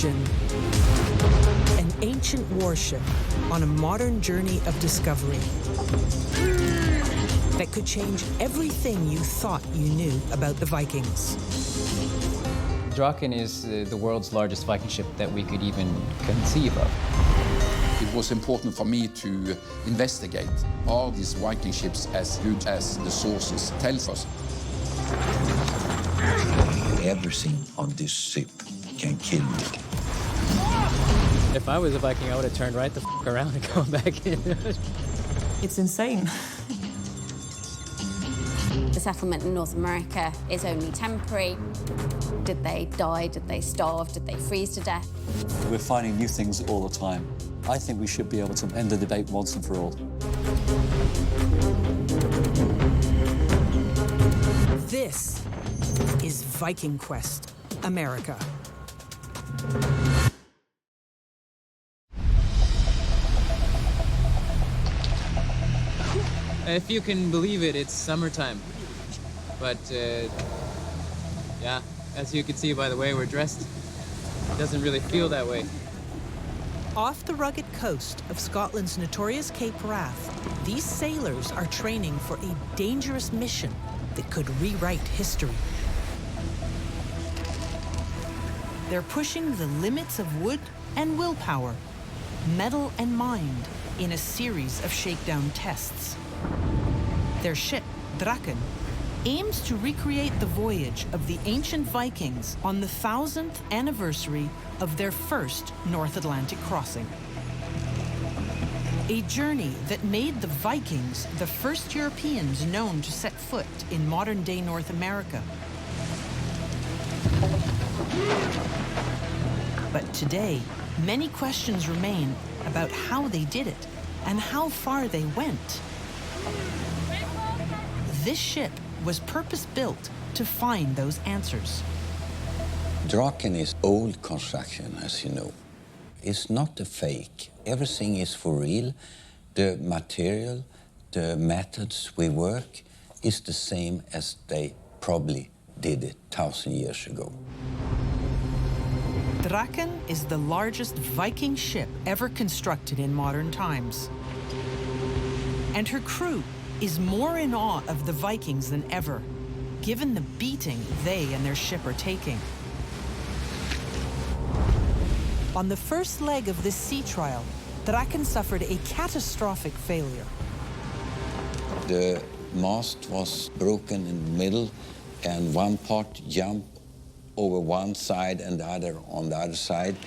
Imagine an ancient warship on a modern journey of discovery that could change everything you thought you knew about the Vikings. Draken is the world's largest Viking ship that we could even conceive of. It was important for me to investigate, are these Viking ships as good as the sources tells us? Everything on this ship can kill me. If I was a Viking, I would have turned right the f around and gone back in. It's insane. The settlement in North America is only temporary. Did they die? Did they starve? Did they freeze to death? We're finding new things all the time. I think we should be able to end the debate once and for all. This is Viking Quest, America. If you can believe it, it's summertime. But, yeah, as you can see by the way we're dressed, it doesn't really feel that way. Off the rugged coast of Scotland's notorious Cape Wrath, these sailors are training for a dangerous mission that could rewrite history. They're pushing the limits of wood and willpower, metal and mind, in a series of shakedown tests. Their ship, Draken, aims to recreate the voyage of the ancient Vikings on the 1000th anniversary of their first North Atlantic crossing. A journey that made the Vikings the first Europeans known to set foot in modern-day North America. But today, many questions remain about how they did it and how far they went. This ship was purpose-built to find those answers. Draken is old construction, as you know. It's not a fake. Everything is for real. The material, the methods we work is the same as they probably did it 1,000 years ago. Draken is the largest Viking ship ever constructed in modern times. And her crew is more in awe of the Vikings than ever, given the beating they and their ship are taking. On the first leg of this sea trial, Draken suffered a catastrophic failure. The mast was broken in the middle, and one part jumped over one side and the other on the other side.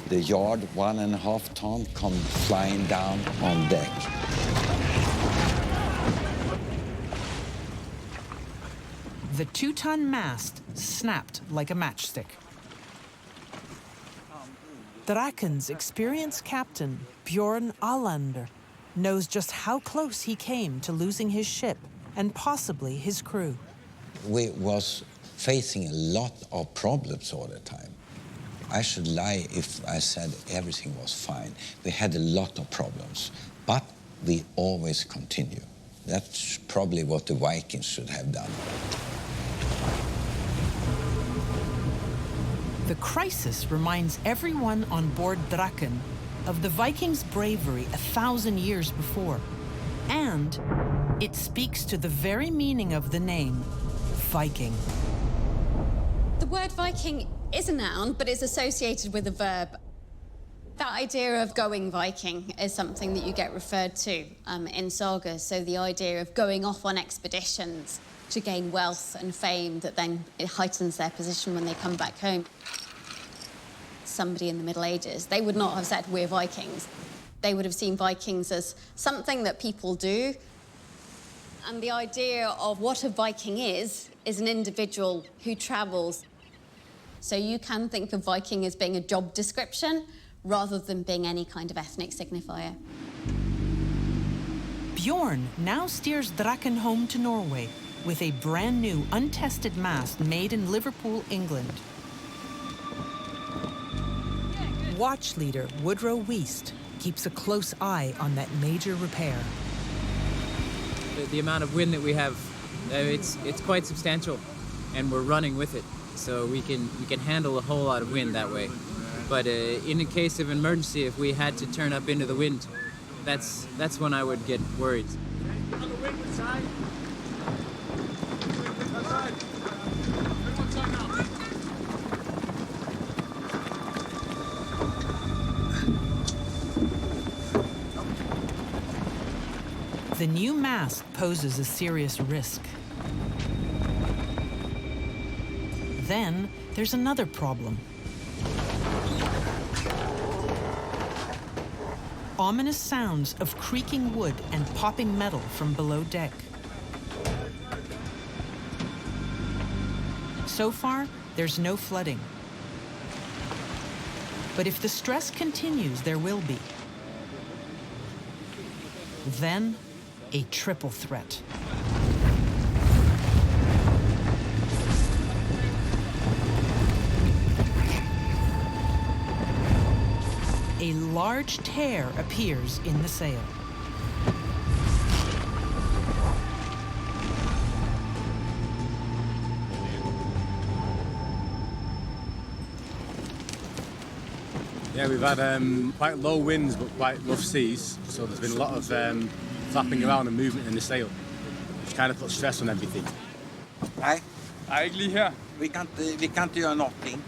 The yard, 1.5 ton, come flying down on deck. The 2-ton mast snapped like a matchstick. Draken's experienced captain, Bjorn Alander, knows just how close he came to losing his ship and possibly his crew. We was facing a lot of problems all the time. I should lie if I said everything was fine. We had a lot of problems, but we always continue. That's probably what the Vikings should have done. The crisis reminds everyone on board Draken of the Vikings' bravery 1,000 years before. And it speaks to the very meaning of the name, Viking. The word Viking is a noun, but it's associated with a verb. That idea of going Viking is something that you get referred to in sagas. So the idea of going off on expeditions to gain wealth and fame that then it heightens their position when they come back home. Somebody in the Middle Ages, they would not have said, we're Vikings. They would have seen Vikings as something that people do. And the idea of what a Viking is an individual who travels. So you can think of Viking as being a job description rather than being any kind of ethnic signifier. Bjorn now steers Draken home to Norway with a brand new, untested mast made in Liverpool, England. Watch leader Woodrow Wiest keeps a close eye on that major repair. The amount of wind that we have, it's quite substantial, and we're running with it, so we can handle a whole lot of wind that way. But in a case of emergency, if we had to turn up into the wind, that's when I would get worried. On the windward side. Outside. Windward side now. The new mast poses a serious risk. Then there's another problem. Ominous sounds of creaking wood and popping metal from below deck. So far, there's no flooding. But if the stress continues, there will be. Then, a triple threat. A large tear appears in the sail. Yeah, we've had quite low winds but quite rough seas, so there's been a lot of flapping around and movement in the sail, which kind of puts stress on everything. Nej, Eigentlich here. vi kan inte göra någonting.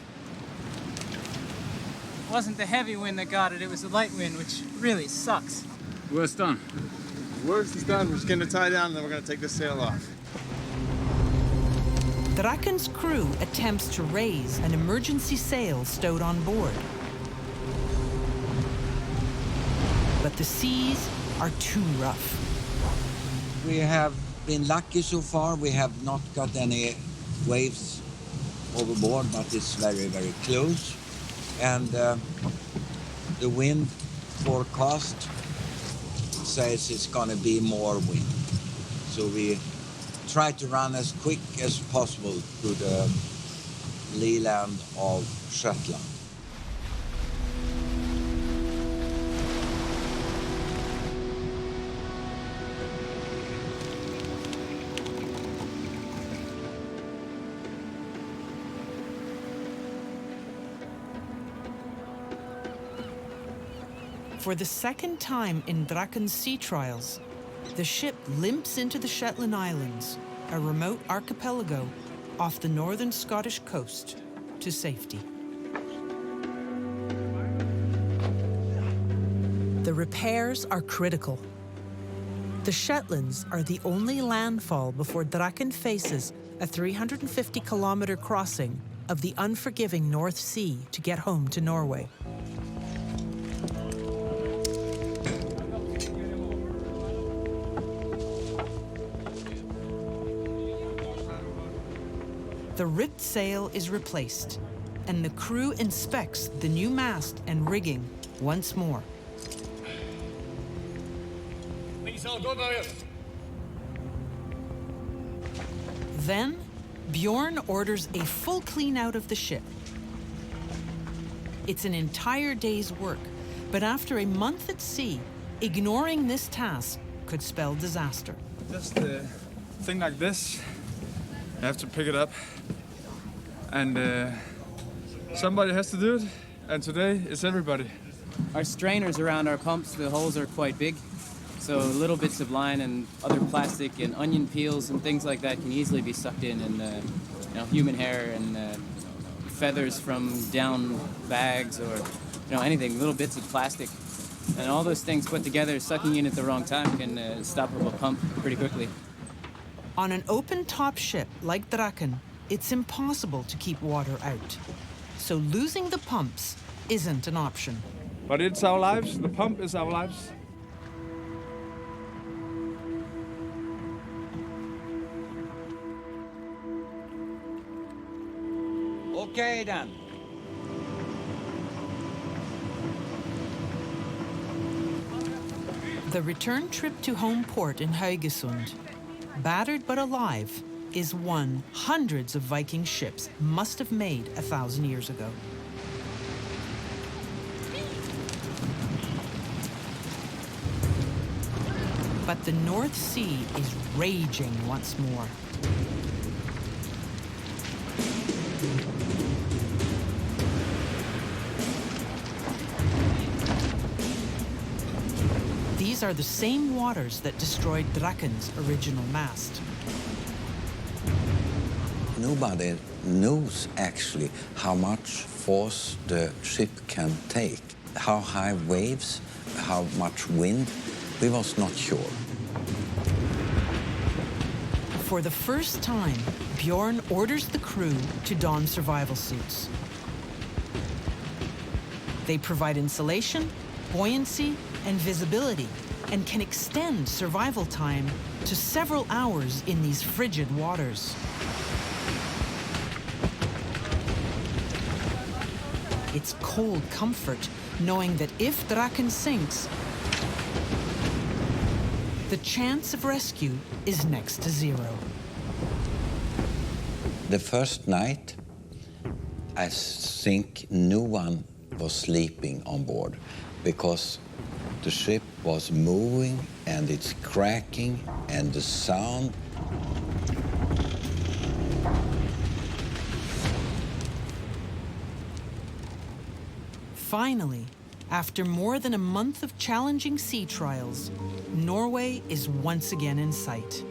It wasn't the heavy wind that got it, it was the light wind, which really sucks. Worst done. Worst is done. We're just gonna tie down and then we're gonna take this sail off. Draken's crew attempts to raise an emergency sail stowed on board. But the seas are too rough. We have been lucky so far. We have not got any waves overboard, but it's very, very close. And the wind forecast says it's going to be more wind. So we try to run as quick as possible to the lee land of Shetland. For the second time in Draken's sea trials, the ship limps into the Shetland Islands, a remote archipelago off the northern Scottish coast, to safety. The repairs are critical. The Shetlands are the only landfall before Draken faces a 350-kilometer crossing of the unforgiving North Sea to get home to Norway. The ripped sail is replaced, and the crew inspects the new mast and rigging once more. Then, Bjorn orders a full clean-out of the ship. It's an entire day's work, but after a month at sea, ignoring this task could spell disaster. Just a thing like this, you have to pick it up. And somebody has to do it, and today it's everybody. Our strainers around our pumps, the holes are quite big, so little bits of line and other plastic and onion peels and things like that can easily be sucked in, and human hair and feathers from down bags or anything, little bits of plastic. And all those things put together, sucking in at the wrong time can stop up a pump pretty quickly. On an open-top ship like Draken, it's impossible to keep water out. So losing the pumps isn't an option. But it's our lives. The pump is our lives. Okay then. The return trip to home port in Haugesund, battered but alive, is one hundreds of Viking ships must have made 1,000 years ago. But the North Sea is raging once more. These are the same waters that destroyed Draken's original mast. Nobody knows actually how much force the ship can take, how high waves, how much wind. We was not sure. For the first time, Bjorn orders the crew to don survival suits. They provide insulation, buoyancy, and visibility, and can extend survival time to several hours in these frigid waters. It's cold comfort knowing that if Draken sinks, the chance of rescue is next to zero. The first night, I think no one was sleeping on board because the ship was moving and it's cracking and the sound. Finally, after more than a month of challenging sea trials, Norway is once again in sight.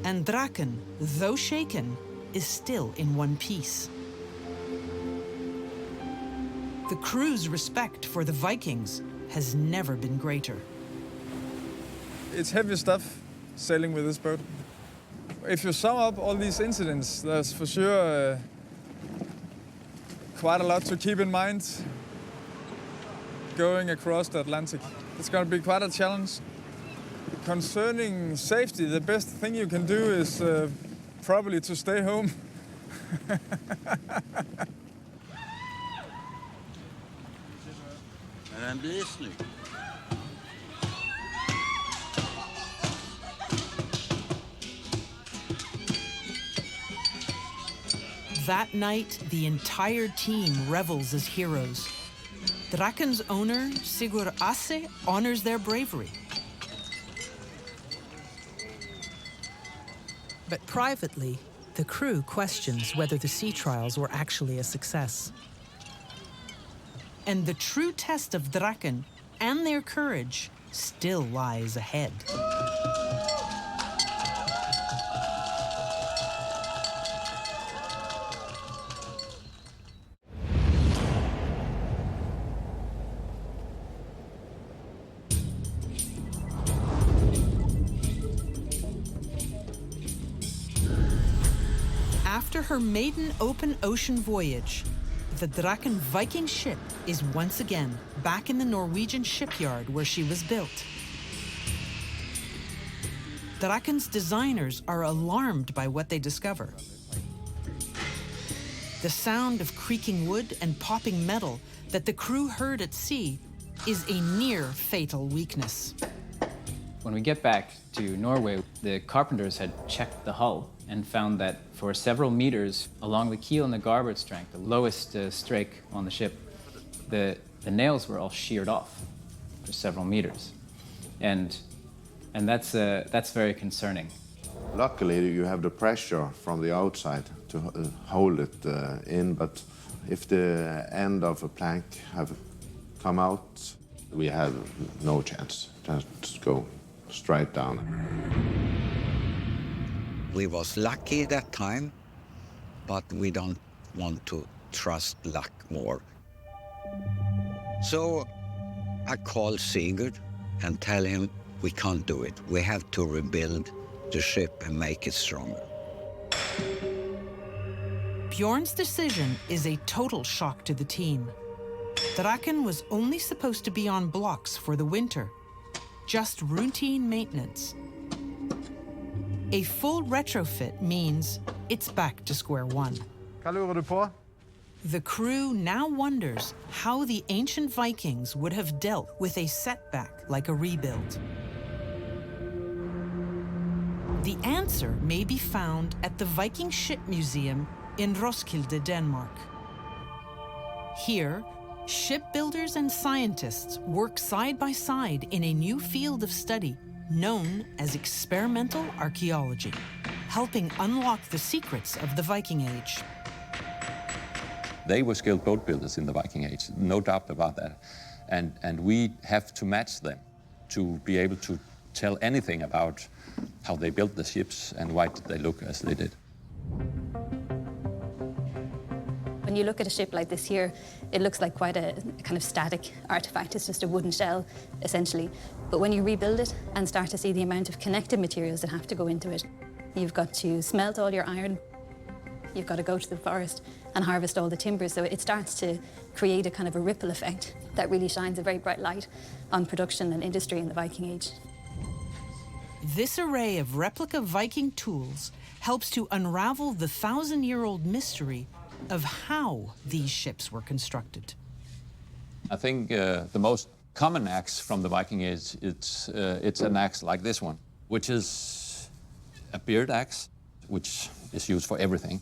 And Draken, though shaken, is still in one piece. The crew's respect for the Vikings has never been greater. It's heavy stuff sailing with this boat. If you sum up all these incidents, there's for sure quite a lot to keep in mind going across the Atlantic. It's going to be quite a challenge. Concerning safety, the best thing you can do is probably to stay home. That night, the entire team revels as heroes. Draken's owner, Sigurd Asse, honors their bravery. But privately, the crew questions whether the sea trials were actually a success. And the true test of Draken and their courage still lies ahead. After her maiden open ocean voyage, the Draken Viking ship is once again back in the Norwegian shipyard where she was built. Draken's designers are alarmed by what they discover. The sound of creaking wood and popping metal that the crew heard at sea is a near fatal weakness. When we get back to Norway, the carpenters had checked the hull and found that for several meters along the keel and the garboard strake, the lowest strake on the ship, the nails were all sheared off for several meters. And that's very concerning. Luckily, you have the pressure from the outside to hold it in, but if the end of a plank have come out, we have no chance. Just go straight down. We was lucky that time, but we don't want to trust luck more. So I called Sigurd and tell him we can't do it. We have to rebuild the ship and make it stronger. Bjorn's decision is a total shock to the team. Draken was only supposed to be on blocks for the winter, just routine maintenance. A full retrofit means it's back to square one. The crew now wonders how the ancient Vikings would have dealt with a setback like a rebuild. The answer may be found at the Viking Ship Museum in Roskilde, Denmark. Here, shipbuilders and scientists work side by side in a new field of study known as experimental archaeology. helping unlock the secrets of the Viking Age. They were skilled boat builders in the Viking Age, no doubt about that. And we have to match them to be able to tell anything about how they built the ships and why did they look as they did. When you look at a ship like this here, it looks like quite a kind of static artifact. It's just a wooden shell, essentially. But when you rebuild it and start to see the amount of connected materials that have to go into it, you've got to smelt all your iron, you've got to go to the forest and harvest all the timber. So it starts to create a kind of a ripple effect that really shines a very bright light on production and industry in the Viking Age. This array of replica Viking tools helps to unravel the 1,000-year-old mystery of how these ships were constructed. I think the most common axe from the Viking Age, it's an axe like this one, which is a beard axe, which is used for everything.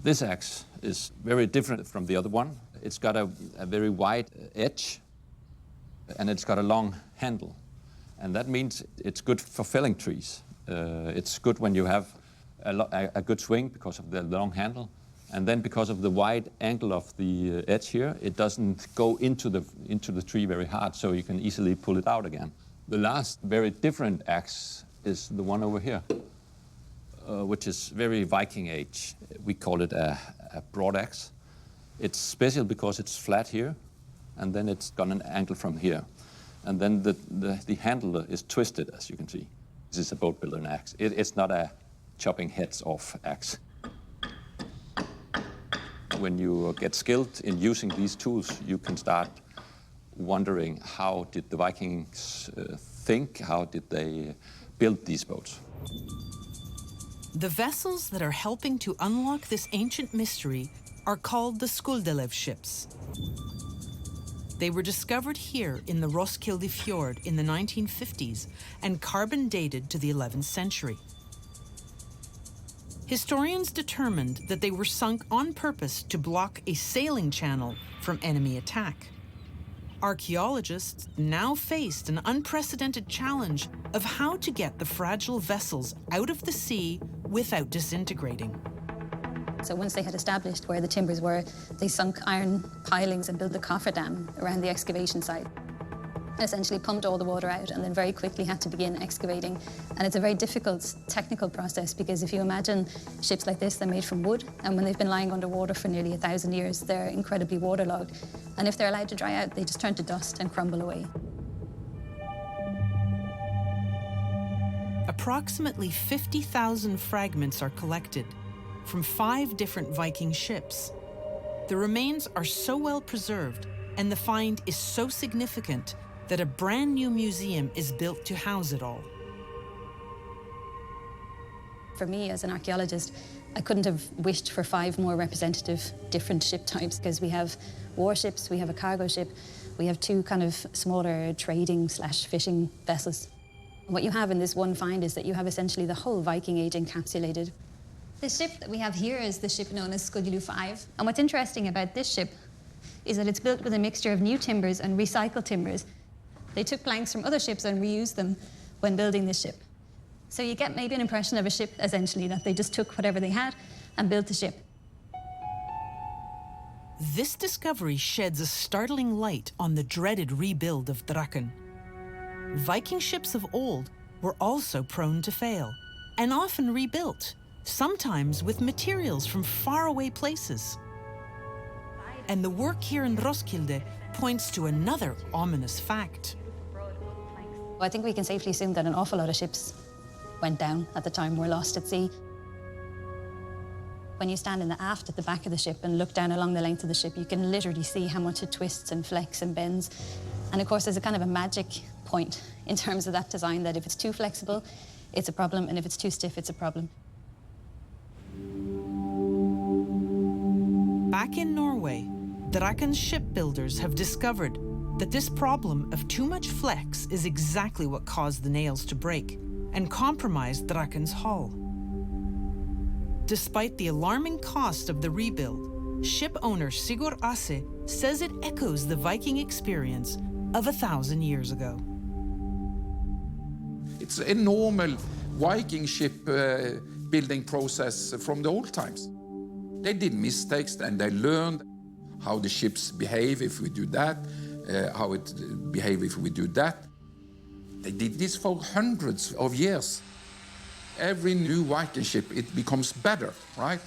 This axe is very different from the other one. It's got a very wide edge, and it's got a long handle. And that means it's good for felling trees. It's good when you have a good swing because of the long handle. And then because of the wide angle of the edge here, it doesn't go into the tree very hard, so you can easily pull it out again. The last very different axe is the one over here, which is very Viking Age. We call it a broad axe. It's special because it's flat here, and then it's got an angle from here. And then the handle is twisted, as you can see. This is a boat builder axe. It's not a chopping heads off axe. When you get skilled in using these tools, you can start wondering how did the Vikings think, how did they build these boats? The vessels that are helping to unlock this ancient mystery are called the Skuldelev ships. They were discovered here in the Roskilde Fjord in the 1950s and carbon dated to the 11th century. Historians determined that they were sunk on purpose to block a sailing channel from enemy attack. Archaeologists now faced an unprecedented challenge of how to get the fragile vessels out of the sea without disintegrating. So once they had established where the timbers were, they sunk iron pilings and built the cofferdam around the excavation site. And essentially pumped all the water out and then very quickly had to begin excavating. And it's a very difficult technical process because if you imagine ships like this, they're made from wood, and when they've been lying underwater for nearly 1,000 years, they're incredibly waterlogged. And if they're allowed to dry out, they just turn to dust and crumble away. Approximately 50,000 fragments are collected from 5 different Viking ships. The remains are so well preserved and the find is so significant that a brand new museum is built to house it all. For me, as an archaeologist, I couldn't have wished for 5 more representative different ship types because we have warships, we have a cargo ship, we have 2 kind of smaller trading/fishing vessels. What you have in this one find is that you have essentially the whole Viking Age encapsulated. The ship that we have here is the ship known as Skudulu 5. And what's interesting about this ship is that it's built with a mixture of new timbers and recycled timbers. They took planks from other ships and reused them when building this ship. So you get maybe an impression of a ship, essentially, that they just took whatever they had and built the ship. This discovery sheds a startling light on the dreaded rebuild of Draken. Viking ships of old were also prone to fail and often rebuilt, sometimes with materials from faraway places. And the work here in Roskilde points to another ominous fact. I think we can safely assume that an awful lot of ships went down at the time, were lost at sea. When you stand in the aft at the back of the ship and look down along the length of the ship, you can literally see how much it twists and flex and bends. And of course, there's a kind of a magic point in terms of that design, that if it's too flexible, it's a problem, and if it's too stiff, it's a problem. Back in Norway, Draken's shipbuilders have discovered that this problem of too much flex is exactly what caused the nails to break and compromised Draken's hull. Despite the alarming cost of the rebuild, ship owner Sigurd Asse says it echoes the Viking experience of 1,000 years ago. It's a normal Viking ship building process from the old times. They did mistakes and they learned how the ships behave if we do that, how it behave if we do that. They did this for hundreds of years. Every new Viking ship, it becomes better, right?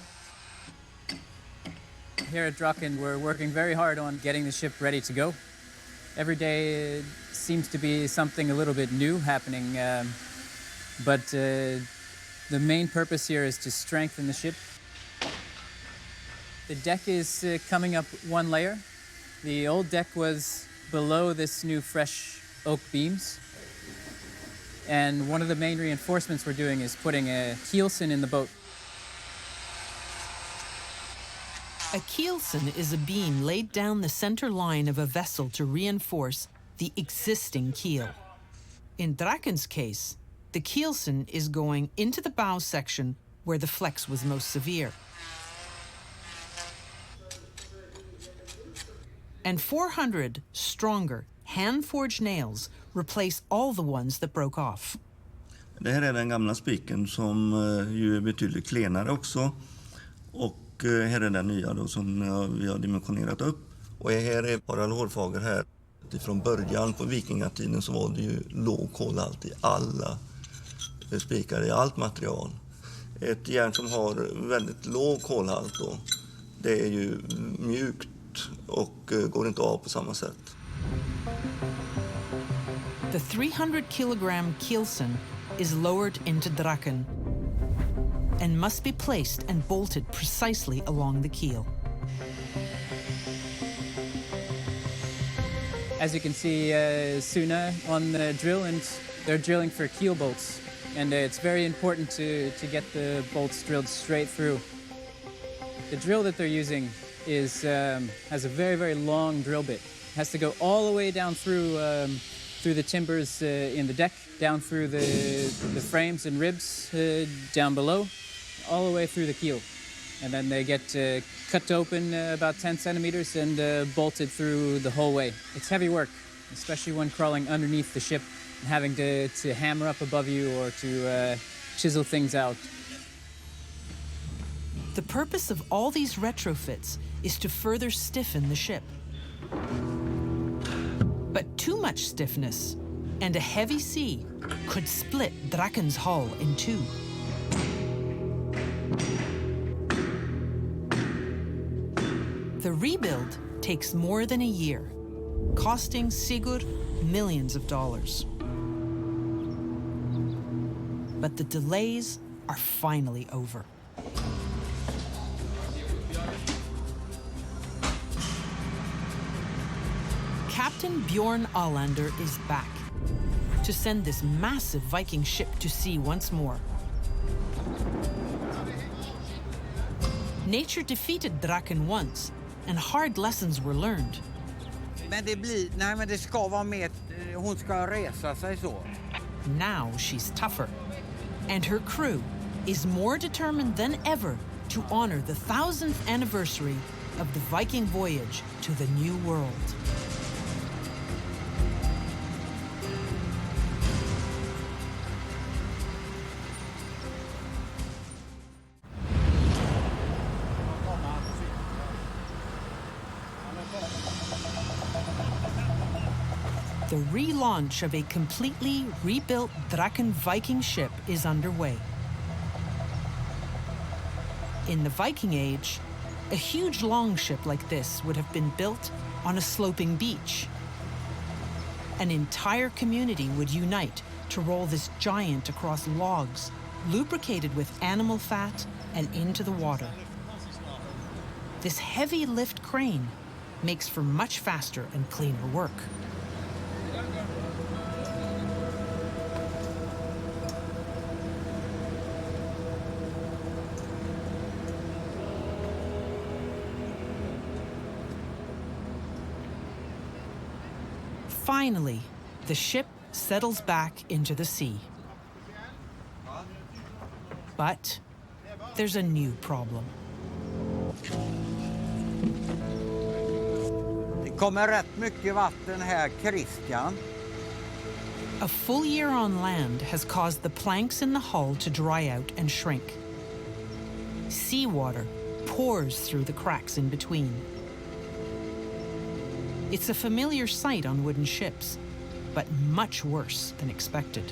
Here at Draken, we're working very hard on getting the ship ready to go. Every day seems to be something a little bit new happening, but the main purpose here is to strengthen the ship. The deck is coming up one layer. The old deck was below this new fresh oak beams. And one of the main reinforcements we're doing is putting a keelson in the boat. A keelson is a beam laid down the center line of a vessel to reinforce the existing keel. In Draken's case, the keelson is going into the bow section where the flex was most severe. And 400 stronger hand-forged nails replace all the ones that broke off. Det här är den gamla spiken som ju är betydligt klenare också. Och här är den nya då som vi har dimensionerat upp. Och här är bara hårfager här. Från början på vikingatiden så var det ju låg kolhalt i alla spikar, i allt material. Ett järn som har väldigt låg kolhalt då, det är ju mjukt och går inte av på samma sätt. The 300 kilogram keelson is lowered into Draken and must be placed and bolted precisely along the keel. As you can see, Suna on the drill, and they're drilling for keel bolts. And it's very important to get the bolts drilled straight through. The drill that they're using is has a very, very long drill bit. It has to go all the way down through the timbers in the deck, down through the frames and ribs down below, all the way through the keel. And then they get cut open about 10 centimeters and bolted through the whole way. It's heavy work, especially when crawling underneath the ship and having to hammer up above you or to chisel things out. The purpose of all these retrofits is to further stiffen the ship. But too much stiffness and a heavy sea could split Draken's hull in two. The rebuild takes more than a year, costing Sigurd millions of dollars. But the delays are finally over. Captain Bjorn Alander is back to send this massive Viking ship to sea once more. Nature defeated Draken once, and hard lessons were learned. Men det ska vara mer, hon ska resa sig så. Now she's tougher, and her crew is more determined than ever to honor the 1000th anniversary of the Viking voyage to the New World. The relaunch of a completely rebuilt Draken Viking ship is underway. In the Viking Age, a huge longship like this would have been built on a sloping beach. An entire community would unite to roll this giant across logs, lubricated with animal fat and into the water. This heavy lift crane makes for much faster and cleaner work. Finally, the ship settles back into the sea. But there's a new problem. Det kommer rätt mycket vatten här, Christian. A full year on land has caused the planks in the hull to dry out and shrink. Seawater pours through the cracks in between. It's a familiar sight on wooden ships, but much worse than expected.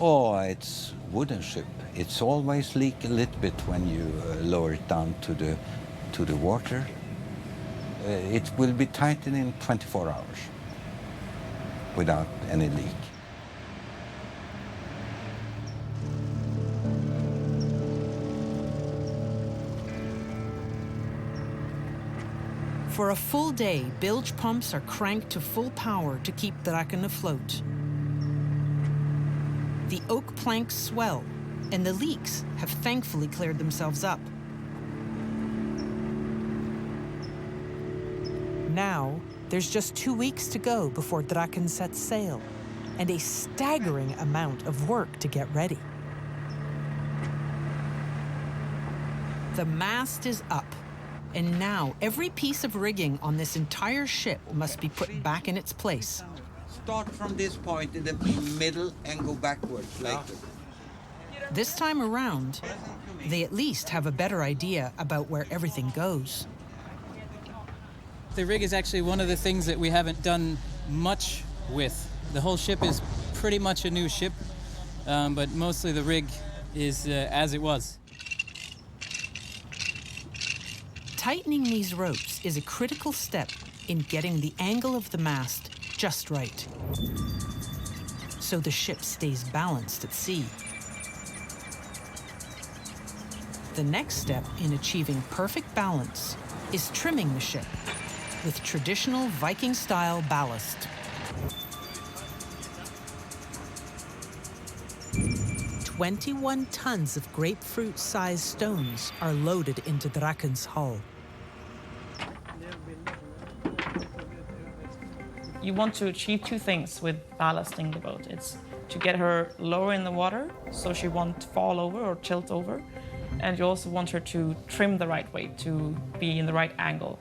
Oh, it's wooden ship. It's always leak a little bit when you lower it down to the water. It will be tightened in 24 hours without any leak. For a full day, bilge pumps are cranked to full power to keep Draken afloat. The oak planks swell, and the leaks have thankfully cleared themselves up. Now, there's just 2 weeks to go before Draken sets sail, and a staggering amount of work to get ready. The mast is up, and now every piece of rigging on this entire ship must be put back in its place. Start from this point in the middle and go backwards later. This time around, they at least have a better idea about where everything goes. The rig is actually one of the things that we haven't done much with. The whole ship is pretty much a new ship, but mostly the rig is as it was. Tightening these ropes is a critical step in getting the angle of the mast just right, so the ship stays balanced at sea. The next step in achieving perfect balance is trimming the ship with traditional Viking-style ballast. 21 tons of grapefruit-sized stones are loaded into Draken's hull. You want to achieve two things with ballasting the boat. It's to get her lower in the water so she won't fall over or tilt over. And you also want her to trim the right way, to be in the right angle.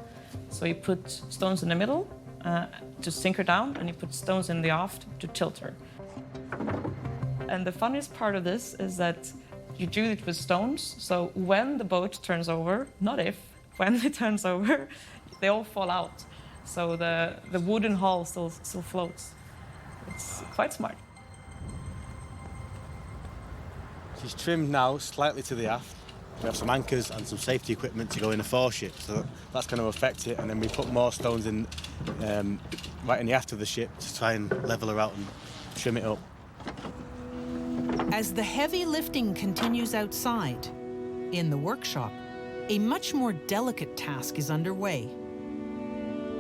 So you put stones in the middle to sink her down, and you put stones in the aft to tilt her. And the funniest part of this is that you do it with stones, so when the boat turns over, not if, when it turns over, they all fall out. So the wooden hull still floats. It's quite smart. She's trimmed now slightly to the aft. We have some anchors and some safety equipment to go in the foreship, so that's going to affect it. And then we put more stones in right in the aft of the ship to try and level her out and trim it up. As the heavy lifting continues outside, in the workshop, a much more delicate task is underway.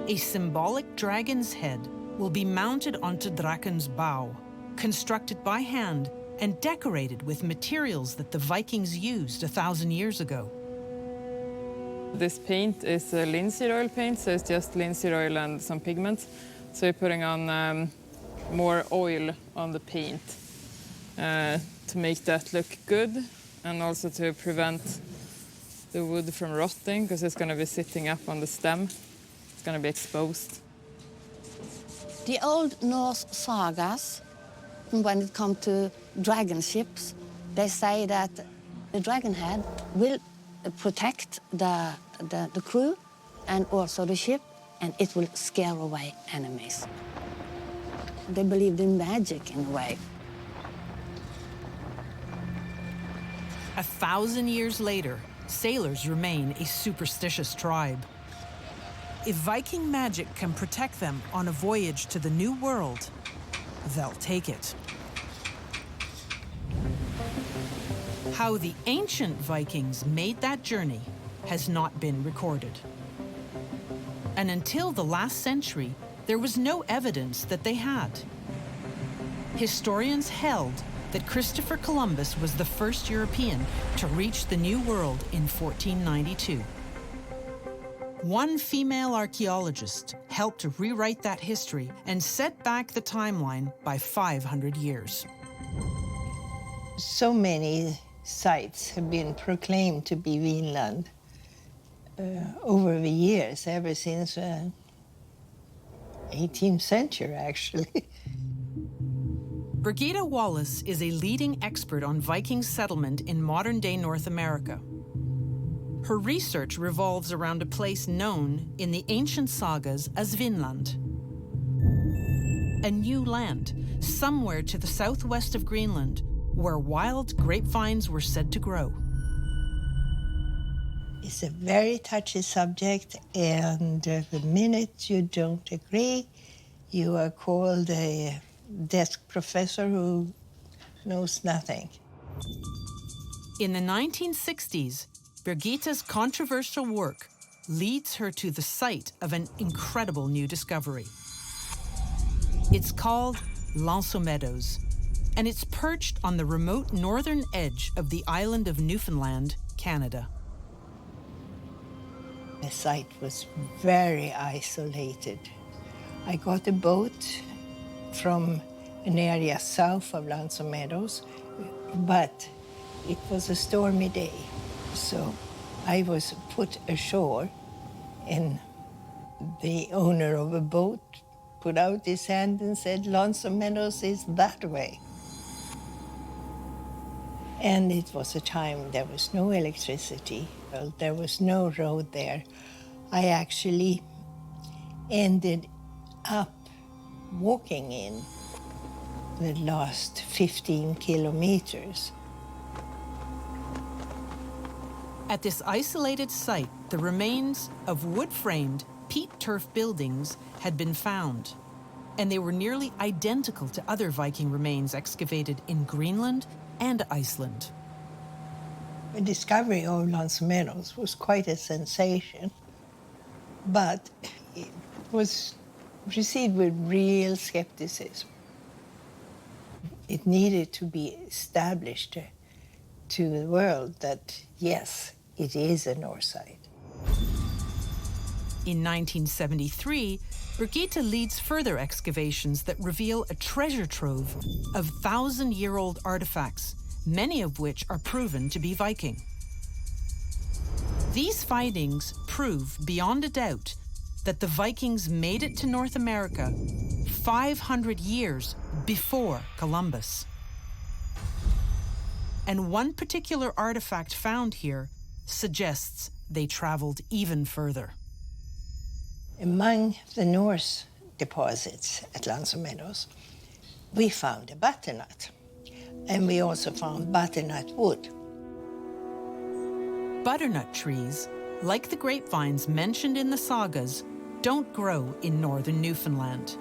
A symbolic dragon's head will be mounted onto Draken's bow, constructed by hand and decorated with materials that the Vikings used 1,000 years ago. This paint is a linseed oil paint, so it's just linseed oil and some pigment. So you're putting on more oil on the paint to make that look good, and also to prevent the wood from rotting, because it's going to be sitting up on the stem. It's going to be exposed. The old Norse sagas, when it comes to dragon ships, they say that the dragon head will protect the crew and also the ship, and it will scare away enemies. They believed in magic in a way. 1,000 years later, sailors remain a superstitious tribe. If Viking magic can protect them on a voyage to the New World, they'll take it. How the ancient Vikings made that journey has not been recorded. And until the last century, there was no evidence that they had. Historians held that Christopher Columbus was the first European to reach the New World in 1492. One female archaeologist helped to rewrite that history and set back the timeline by 500 years. So many sites have been proclaimed to be Vinland over the years, ever since 18th century, actually. Birgitta Wallace is a leading expert on Viking settlement in modern-day North America. Her research revolves around a place known in the ancient sagas as Vinland. A new land, somewhere to the southwest of Greenland, where wild grapevines were said to grow. It's a very touchy subject, and the minute you don't agree, you are called a desk professor who knows nothing. In the 1960s, Birgitta's controversial work leads her to the site of an incredible new discovery. It's called L'Anse Meadows, and it's perched on the remote northern edge of the island of Newfoundland, Canada. The site was very isolated. I got a boat from an area south of L'Anse Meadows, but it was a stormy day, so I was put ashore, and the owner of a boat put out his hand and said, "L'Anse Meadows is that way." And it was a time there was no electricity, well, there was no road there. I actually ended up walking in the last 15 kilometers. At this isolated site, the remains of wood-framed, peat turf buildings had been found, and they were nearly identical to other Viking remains excavated in Greenland and Iceland. The discovery of L'Anse Meadows was quite a sensation, but it was received with real skepticism. It needed to be established to the world that, yes, it is a Norse site. In 1973, Birgitta leads further excavations that reveal a treasure trove of 1,000-year-old artifacts, many of which are proven to be Viking. These findings prove beyond a doubt that the Vikings made it to North America 500 years before Columbus. And one particular artifact found here suggests they traveled even further. Among the Norse deposits at L'Anse Meadows, we found a butternut, and we also found butternut wood. Butternut trees, like the grapevines mentioned in the sagas, don't grow in northern Newfoundland.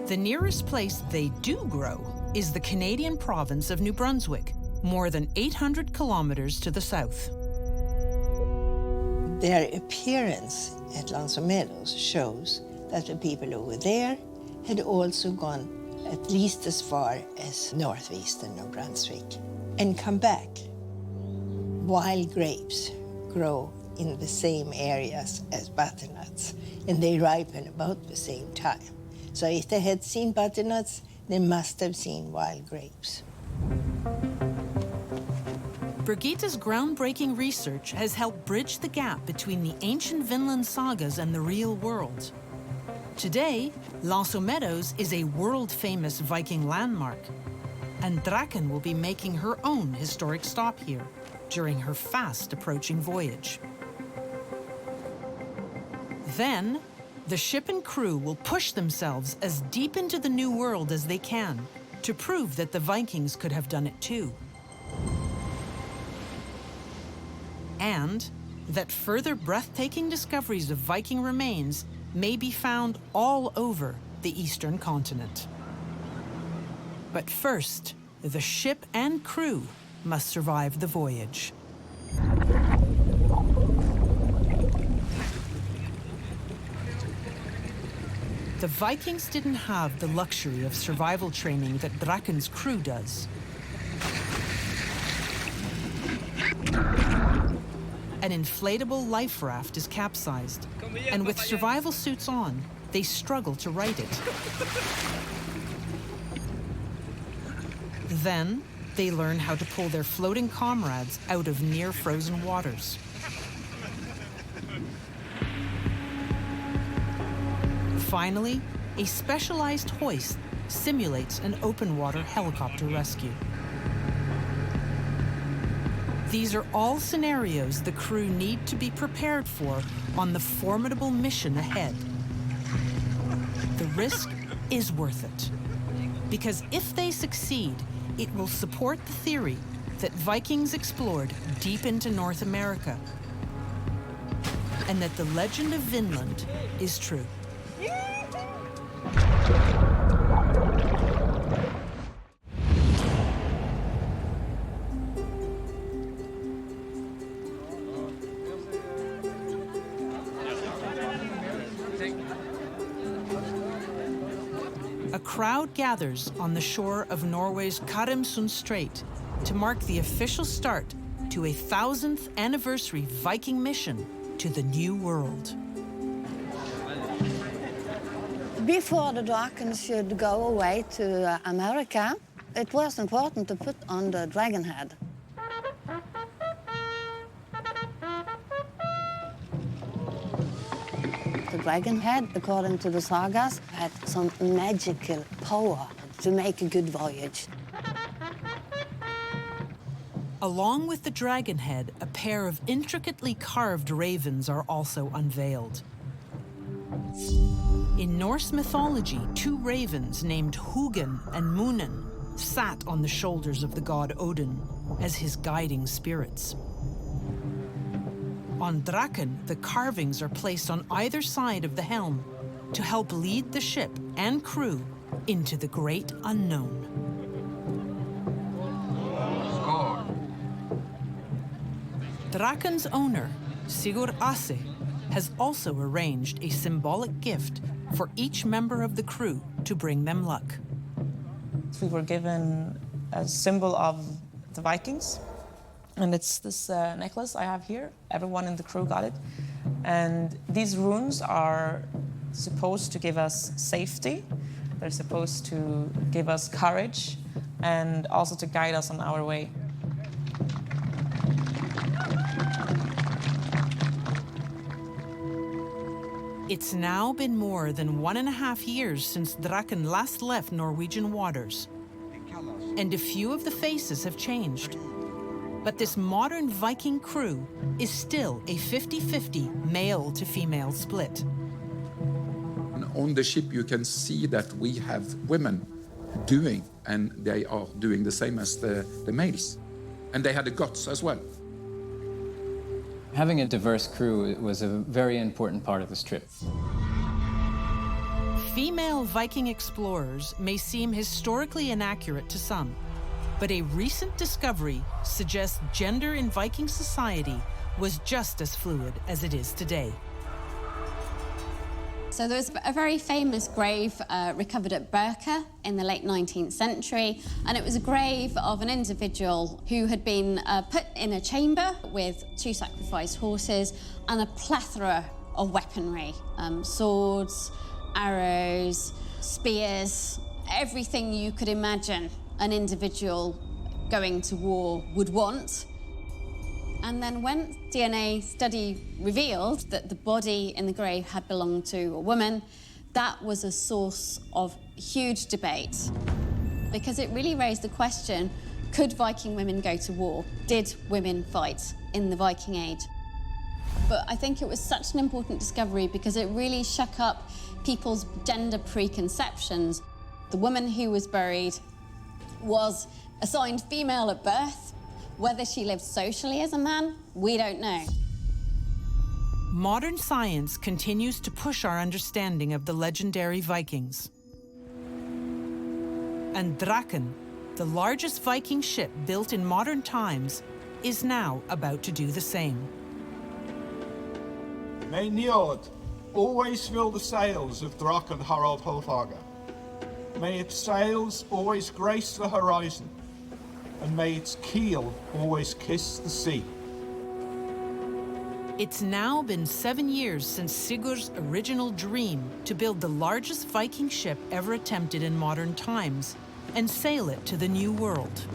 The nearest place they do grow is the Canadian province of New Brunswick, more than 800 kilometers to the south. Their appearance at L'Anse Meadows shows that the people over there had also gone at least as far as northeastern New Brunswick and come back. Wild grapes grow in the same areas as butternuts, and they ripen about the same time. So if they had seen butternuts, they must have seen wild grapes. Birgitta's groundbreaking research has helped bridge the gap between the ancient Vinland sagas and the real world. Today, L'Anse Meadows is a world-famous Viking landmark, and Draken will be making her own historic stop here during her fast-approaching voyage. Then, the ship and crew will push themselves as deep into the New World as they can to prove that the Vikings could have done it too. And that further breathtaking discoveries of Viking remains may be found all over the eastern continent. But first, the ship and crew must survive the voyage. The Vikings didn't have the luxury of survival training that Draken's crew does. An inflatable life raft is capsized, and with survival suits on, they struggle to right it. Then, they learn how to pull their floating comrades out of near-frozen waters. Finally, a specialized hoist simulates an open-water helicopter rescue. These are all scenarios the crew need to be prepared for on the formidable mission ahead. The risk is worth it, because if they succeed, it will support the theory that Vikings explored deep into North America, and that the legend of Vinland is true. A crowd gathers on the shore of Norway's Karmsund Strait to mark the official start to a 1000th anniversary Viking mission to the New World. Before the Draken should go away to America, it was important to put on the dragon head. The dragon head, according to the sagas, had some magical power to make a good voyage. Along with the dragon head, a pair of intricately carved ravens are also unveiled. In Norse mythology, two ravens named Hugin and Munin sat on the shoulders of the god Odin as his guiding spirits. On Draken, the carvings are placed on either side of the helm to help lead the ship and crew into the great unknown. Draken's owner, Sigurd Ase, has also arranged a symbolic gift for each member of the crew to bring them luck. We were given a symbol of the Vikings, and it's this necklace I have here. Everyone in the crew got it. And these runes are supposed to give us safety. They're supposed to give us courage and also to guide us on our way. It's now been more than 1.5 years since Draken last left Norwegian waters, and a few of the faces have changed. But this modern Viking crew is still a 50-50 male to female split. On the ship you can see that we have women doing, and they are doing the same as the males. And they had the guts as well. Having a diverse crew was a very important part of this trip. Female Viking explorers may seem historically inaccurate to some, but a recent discovery suggests gender in Viking society was just as fluid as it is today. So there was a very famous grave recovered at Berka in the late 19th century, and it was a grave of an individual who had been put in a chamber with 2 sacrificed horses and a plethora of weaponry, swords, arrows, spears, everything you could imagine an individual going to war would want. And then when DNA study revealed that the body in the grave had belonged to a woman, that was a source of huge debate, because it really raised the question, could Viking women go to war? Did women fight in the Viking Age? But I think it was such an important discovery because it really shook up people's gender preconceptions. The woman who was buried was assigned female at birth. Whether she lived socially as a man, we don't know. Modern science continues to push our understanding of the legendary Vikings. And Draken, the largest Viking ship built in modern times, is now about to do the same. May Njord always fill the sails of Draken Harald Hårfager. May its sails always grace the horizon, and may its keel always kiss the sea. It's now been 7 years since Sigurd's original dream to build the largest Viking ship ever attempted in modern times and sail it to the New World.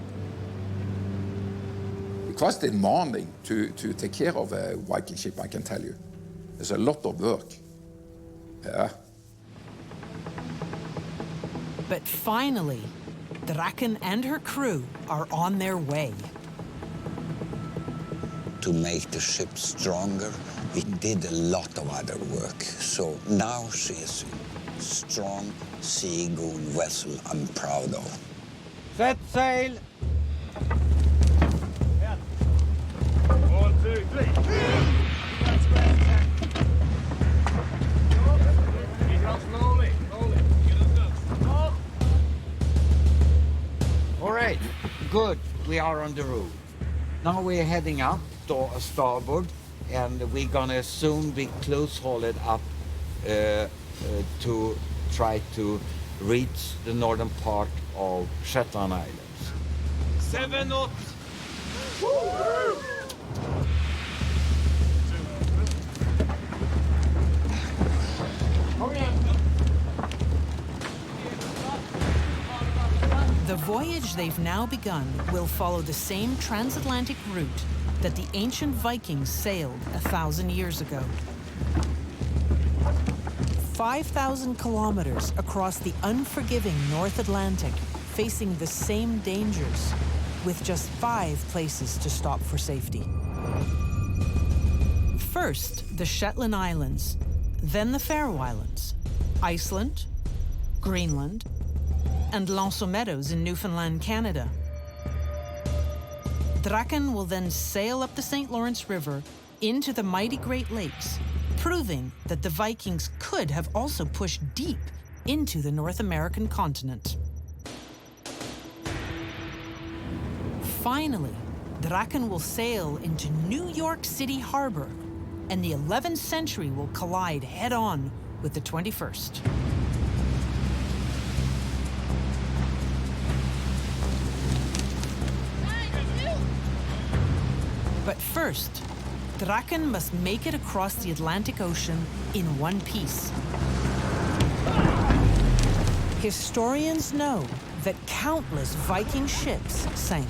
It was demanding to take care of a Viking ship, I can tell you. There's a lot of work. Yeah. But finally, Draken and her crew are on their way. To make the ship stronger, we did a lot of other work. So now she is a strong, seagoing vessel I'm proud of. Set sail! 1, 2, 3. All right, good. We are on the road. Now we're heading up to starboard, and we're gonna soon be close-hauled up to try to reach the northern part of Shetland Islands. 7 knots. The voyage they've now begun will follow the same transatlantic route that the ancient Vikings sailed 1,000 years ago. 5,000 kilometers across the unforgiving North Atlantic, facing the same dangers, with just 5 places to stop for safety. First, the Shetland Islands, then the Faroe Islands, Iceland, Greenland, and L'Anse Meadows in Newfoundland, Canada. Draken will then sail up the St. Lawrence River into the mighty Great Lakes, proving that the Vikings could have also pushed deep into the North American continent. Finally, Draken will sail into New York City Harbor, and the 11th century will collide head-on with the 21st. But first, Draken must make it across the Atlantic Ocean in one piece. Historians know that countless Viking ships sank,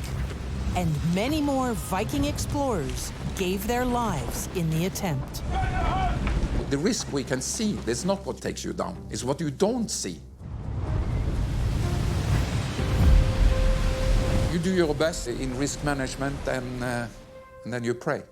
and many more Viking explorers gave their lives in the attempt. The risk we can see is not what takes you down, it's what you don't see. You do your best in risk management, and then you pray.